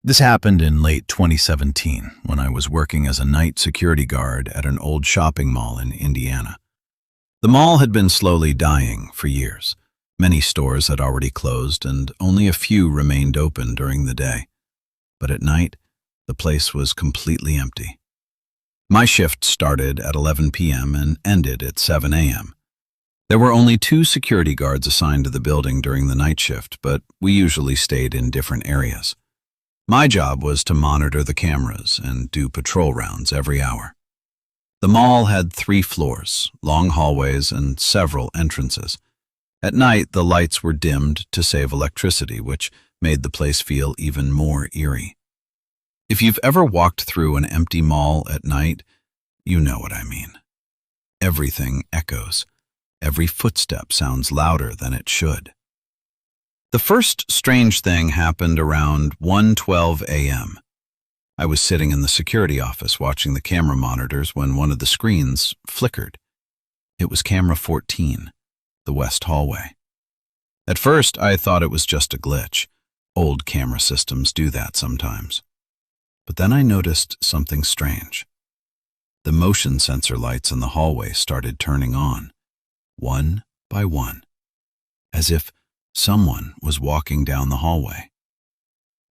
This happened in late 2017 when I was working as a night security guard at an old shopping mall in Indiana. The mall had been slowly dying for years. Many stores had already closed and only a few remained open during the day. But at night, the place was completely empty. My shift started at 11 p.m. and ended at 7 a.m. There were only 2 security guards assigned to the building during the night shift, but we usually stayed in different areas. My job was to monitor the cameras and do patrol rounds every hour. The mall had 3 floors, long hallways, and several entrances. At night, the lights were dimmed to save electricity, which made the place feel even more eerie. If you've ever walked through an empty mall at night, you know what I mean. Everything echoes. Every footstep sounds louder than it should. The first strange thing happened around 1:12 a.m. I was sitting in the security office watching the camera monitors when one of the screens flickered. It was camera 14, the west hallway. At first, I thought it was just a glitch. Old camera systems do that sometimes. But then I noticed something strange. The motion sensor lights in the hallway started turning on, one by one, as if someone was walking down the hallway.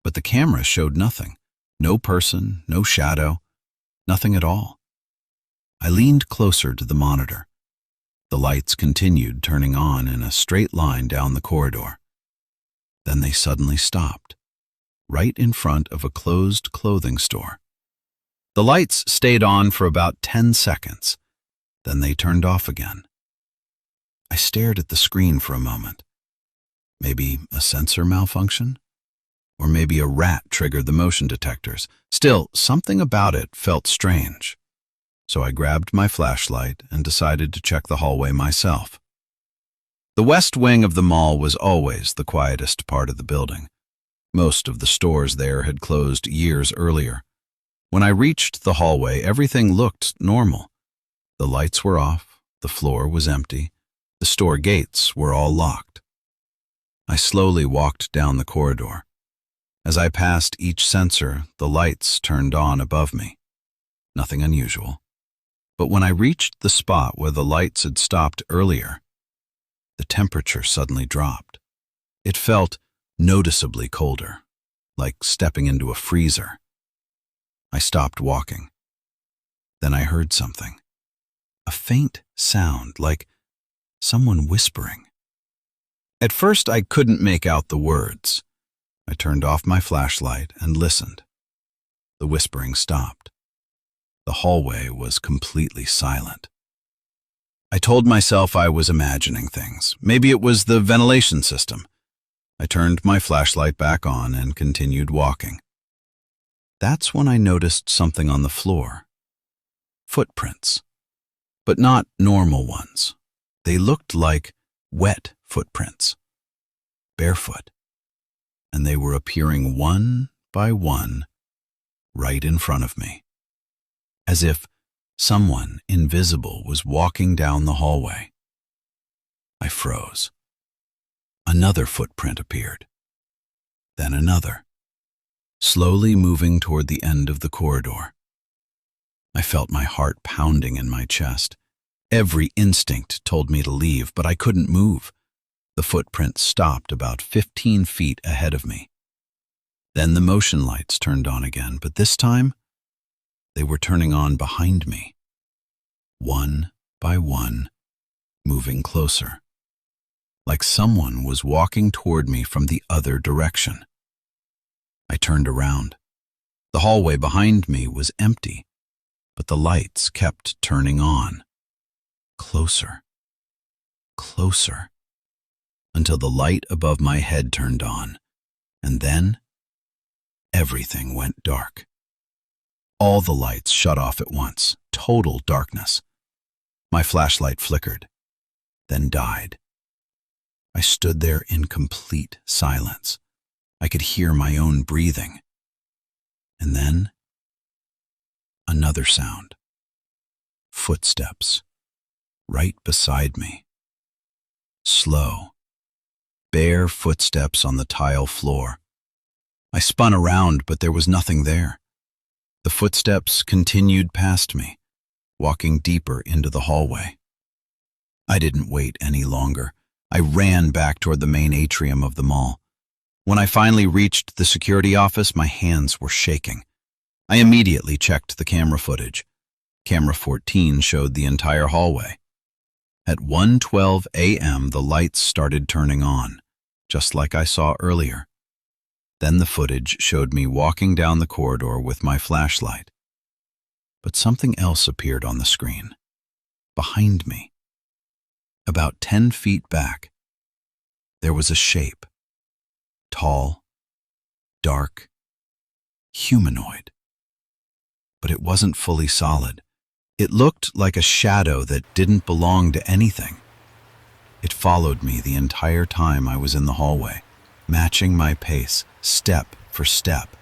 But the camera showed nothing. No person, no shadow, nothing at all. I leaned closer to the monitor. The lights continued turning on in a straight line down the corridor. Then they suddenly stopped, right in front of a closed clothing store. The lights stayed on for about 10 seconds. Then they turned off again. I stared at the screen for a moment. Maybe a sensor malfunction? Or maybe a rat triggered the motion detectors. Still, something about it felt strange. So I grabbed my flashlight and decided to check the hallway myself. The west wing of the mall was always the quietest part of the building. Most of the stores there had closed years earlier. When I reached the hallway, everything looked normal. The lights were off, the floor was empty, the store gates were all locked. I slowly walked down the corridor. As I passed each sensor, the lights turned on above me. Nothing unusual. But when I reached the spot where the lights had stopped earlier, the temperature suddenly dropped. It felt noticeably colder, like stepping into a freezer. I stopped walking. Then I heard something. A faint sound, like someone whispering. At first, I couldn't make out the words. I turned off my flashlight and listened. The whispering stopped. The hallway was completely silent. I told myself I was imagining things. Maybe it was the ventilation system. I turned my flashlight back on and continued walking. That's when I noticed something on the floor. Footprints. But not normal ones. They looked like wet footprints. Barefoot. And they were appearing one by one right in front of me. As if someone invisible was walking down the hallway. I froze. Another footprint appeared. Then another, slowly moving toward the end of the corridor. I felt my heart pounding in my chest. Every instinct told me to leave, but I couldn't move. The footprint stopped about 15 feet ahead of me. Then the motion lights turned on again, but this time, they were turning on behind me. One by one, moving closer. Like someone was walking toward me from the other direction. I turned around. The hallway behind me was empty, but the lights kept turning on. Closer. Closer. Until the light above my head turned on, and then everything went dark. All the lights shut off at once, total darkness. My flashlight flickered, then died. I stood there in complete silence. I could hear my own breathing. And then, another sound. Footsteps, right beside me. Slow, bare footsteps on the tile floor. I spun around, but there was nothing there. The footsteps continued past me, walking deeper into the hallway. I didn't wait any longer. I ran back toward the main atrium of the mall. When I finally reached the security office, my hands were shaking. I immediately checked the camera footage. Camera 14 showed the entire hallway. At 1:12 a.m., the lights started turning on, just like I saw earlier. Then the footage showed me walking down the corridor with my flashlight. But something else appeared on the screen, behind me. About 10 feet back, there was a shape. Tall, dark, humanoid. But it wasn't fully solid. It looked like a shadow that didn't belong to anything. It followed me the entire time I was in the hallway, matching my pace, step for step.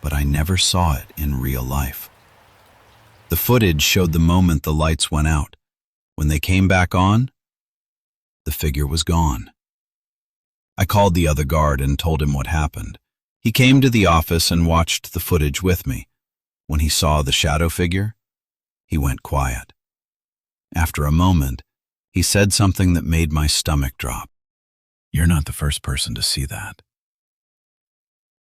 But I never saw it in real life. The footage showed the moment the lights went out. When they came back on, the figure was gone. I called the other guard and told him what happened. He came to the office and watched the footage with me. When he saw the shadow figure, he went quiet. After a moment, he said something that made my stomach drop. "You're not the first person to see that."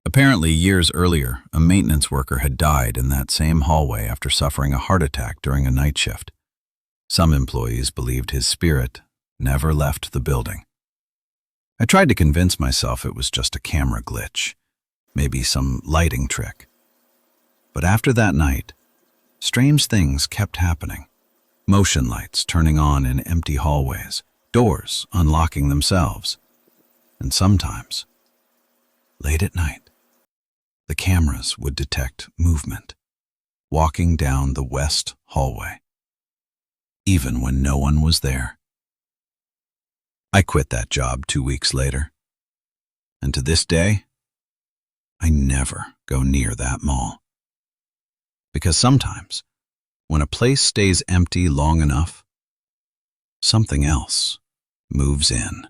Apparently, years earlier, a maintenance worker had died in that same hallway after suffering a heart attack during a night shift. Some employees believed his spirit never left the building. I tried to convince myself it was just a camera glitch, maybe some lighting trick. But after that night, strange things kept happening. Motion lights turning on in empty hallways, doors unlocking themselves. And sometimes, late at night, the cameras would detect movement, walking down the west hallway, even when no one was there. I quit that job 2 weeks later, and to this day, I never go near that mall. Because sometimes, when a place stays empty long enough, something else moves in.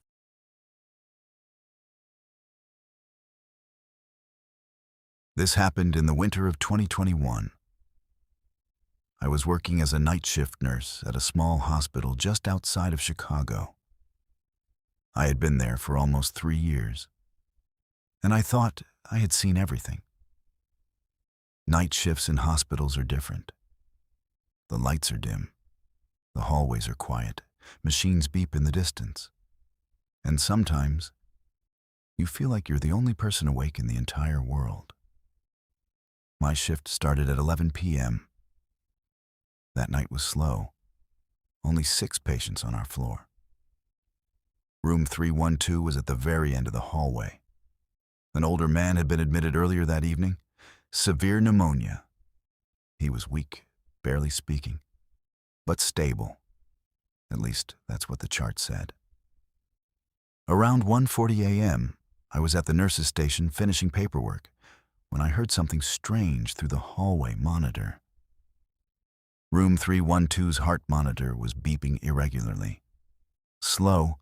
This happened in the winter of 2021. I was working as a night shift nurse at a small hospital just outside of Chicago. I had been there for almost 3 years, and I thought I had seen everything. Night shifts in hospitals are different. The lights are dim, the hallways are quiet, machines beep in the distance, and sometimes you feel like you're the only person awake in the entire world. My shift started at 11 p.m. That night was slow. Only 6 patients on our floor. Room 312 was at the very end of the hallway. An older man had been admitted earlier that evening. Severe pneumonia. He was weak, barely speaking, but stable. At least that's what the chart said. Around 1:40 a.m., I was at the nurse's station finishing paperwork when I heard something strange through the hallway monitor. Room 312's heart monitor was beeping irregularly. Slow,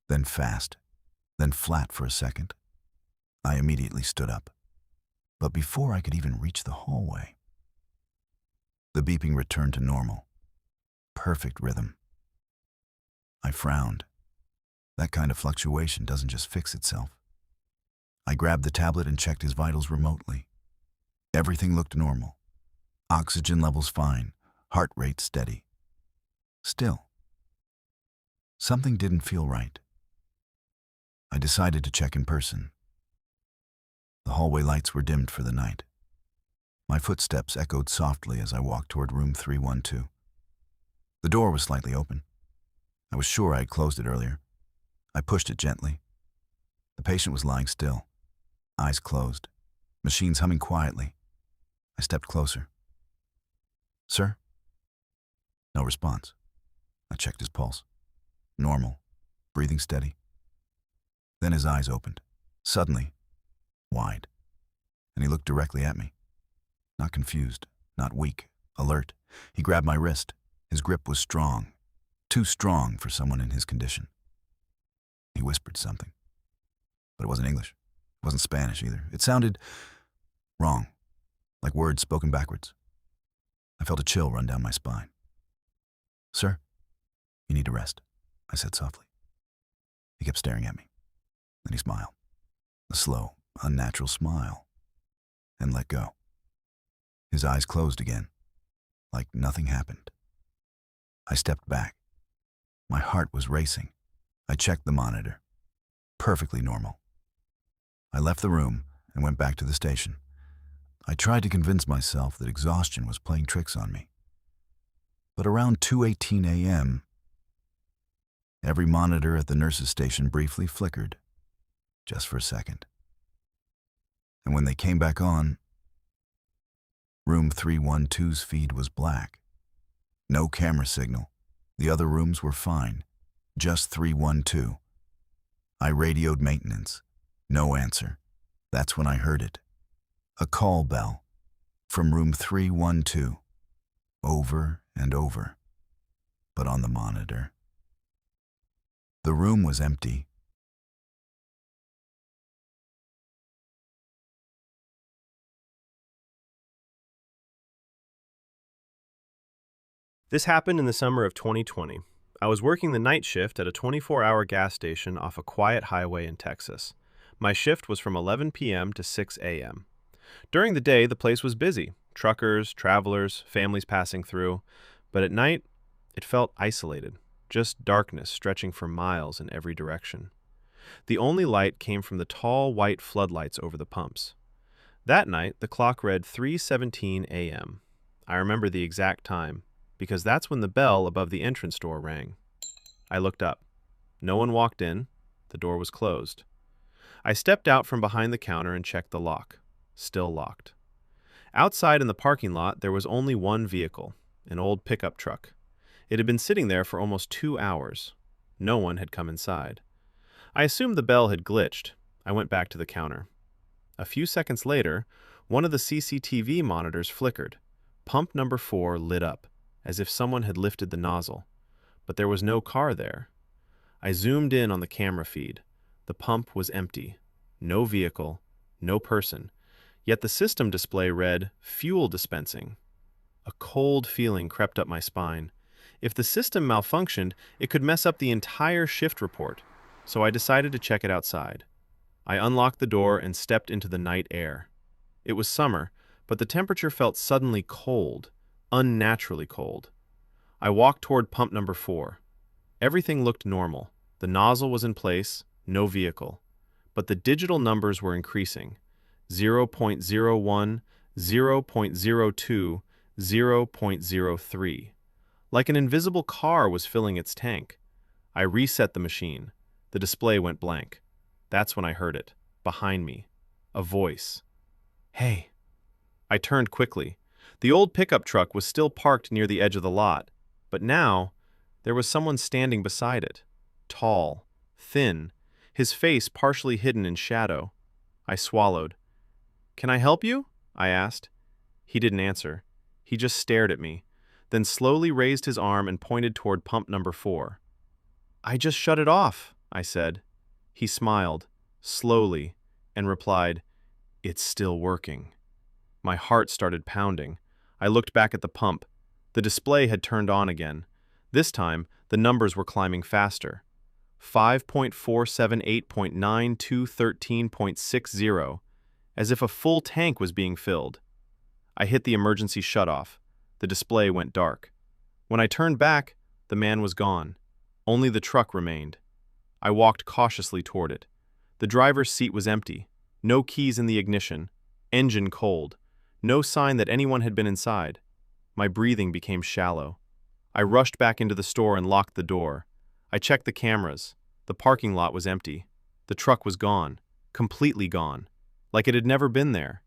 then fast, then flat for a second. I immediately stood up. But before I could even reach the hallway, the beeping returned to normal. Perfect rhythm. I frowned. That kind of fluctuation doesn't just fix itself. I grabbed the tablet and checked his vitals remotely. Everything looked normal. Oxygen levels fine, heart rate steady. Still, something didn't feel right. I decided to check in person. The hallway lights were dimmed for the night. My footsteps echoed softly as I walked toward room 312. The door was slightly open. I was sure I had closed it earlier. I pushed it gently. The patient was lying still, eyes closed, machines humming quietly. I stepped closer. "Sir?" No response. I checked his pulse. Normal, breathing steady. Then his eyes opened, suddenly, wide, and he looked directly at me. Not confused, not weak, alert. He grabbed my wrist. His grip was strong, too strong for someone in his condition. He whispered something, but it wasn't English. It wasn't Spanish either. It sounded wrong, like words spoken backwards. I felt a chill run down my spine. "Sir, you need to rest," I said softly. He kept staring at me. Then he smiled, a slow, unnatural smile, and let go. His eyes closed again, like nothing happened. I stepped back. My heart was racing. I checked the monitor. Perfectly normal. I left the room and went back to the station. I tried to convince myself that exhaustion was playing tricks on me. But around 2:18 a.m., every monitor at the nurse's station briefly flickered, just for a second. And when they came back on, room 312's feed was black. No camera signal. The other rooms were fine. Just 312. I radioed maintenance. No answer. That's when I heard it. A call bell from room 312. Over and over. But on the monitor. The room was empty. This happened in the summer of 2020. I was working the night shift at a 24-hour gas station off a quiet highway in Texas. My shift was from 11 p.m. to 6 a.m. During the day, the place was busy. Truckers, travelers, families passing through. But at night, it felt isolated. Just darkness stretching for miles in every direction. The only light came from the tall white floodlights over the pumps. That night, the clock read 3:17 a.m. I remember the exact time, because that's when the bell above the entrance door rang. I looked up. No one walked in. The door was closed. I stepped out from behind the counter and checked the lock. Still locked. Outside in the parking lot, there was only one vehicle, an old pickup truck. It had been sitting there for almost 2 hours. No one had come inside. I assumed the bell had glitched. I went back to the counter. A few seconds later, one of the CCTV monitors flickered. Pump number 4 lit up, as if someone had lifted the nozzle. But there was no car there. I zoomed in on the camera feed. The pump was empty. No vehicle, no person. Yet the system display read, "Fuel dispensing." A cold feeling crept up my spine. If the system malfunctioned, it could mess up the entire shift report, so I decided to check it outside. I unlocked the door and stepped into the night air. It was summer, but the temperature felt suddenly cold, unnaturally cold. I walked toward pump number 4. Everything looked normal. The nozzle was in place, no vehicle. But the digital numbers were increasing. 0.01, 0.02, 0.03. Like an invisible car was filling its tank. I reset the machine. The display went blank. That's when I heard it, behind me. A voice. "Hey." I turned quickly. The old pickup truck was still parked near the edge of the lot, but now there was someone standing beside it. Tall, thin, his face partially hidden in shadow. I swallowed. "Can I help you?" I asked. He didn't answer. He just stared at me, then slowly raised his arm and pointed toward pump number 4. "I just shut it off," I said. He smiled, slowly, and replied, "It's still working." My heart started pounding. I looked back at the pump. The display had turned on again. This time, the numbers were climbing faster. 5.478.9213.60, as if a full tank was being filled. I hit the emergency shutoff. The display went dark. When I turned back, the man was gone. Only the truck remained. I walked cautiously toward it. The driver's seat was empty. No keys in the ignition. Engine cold. No sign that anyone had been inside. My breathing became shallow. I rushed back into the store and locked the door. I checked the cameras. The parking lot was empty. The truck was gone. Completely gone. Like it had never been there.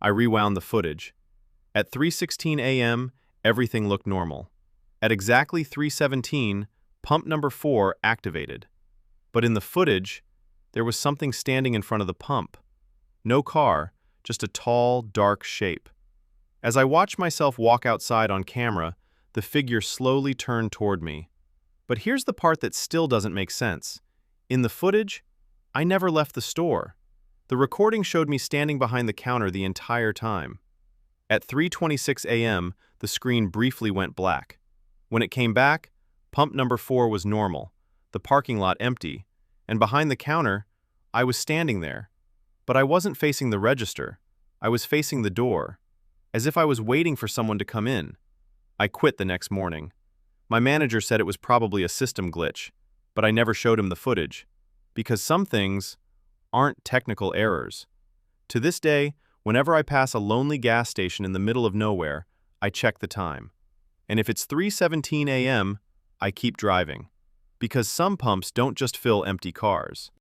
I rewound the footage. At 3:16 a.m., everything looked normal. At exactly 3:17, pump number 4 activated. But in the footage, there was something standing in front of the pump. No car, just a tall, dark shape. As I watched myself walk outside on camera, the figure slowly turned toward me. But here's the part that still doesn't make sense. In the footage, I never left the store. The recording showed me standing behind the counter the entire time. At 3:26 a.m., the screen briefly went black. When it came back, pump number 4 was normal, the parking lot empty, and behind the counter, I was standing there. But I wasn't facing the register. I was facing the door, as if I was waiting for someone to come in. I quit the next morning. My manager said it was probably a system glitch, but I never showed him the footage, because some things aren't technical errors. To this day, whenever I pass a lonely gas station in the middle of nowhere, I check the time. And if it's 3:17 a.m., I keep driving, because some pumps don't just fill empty cars.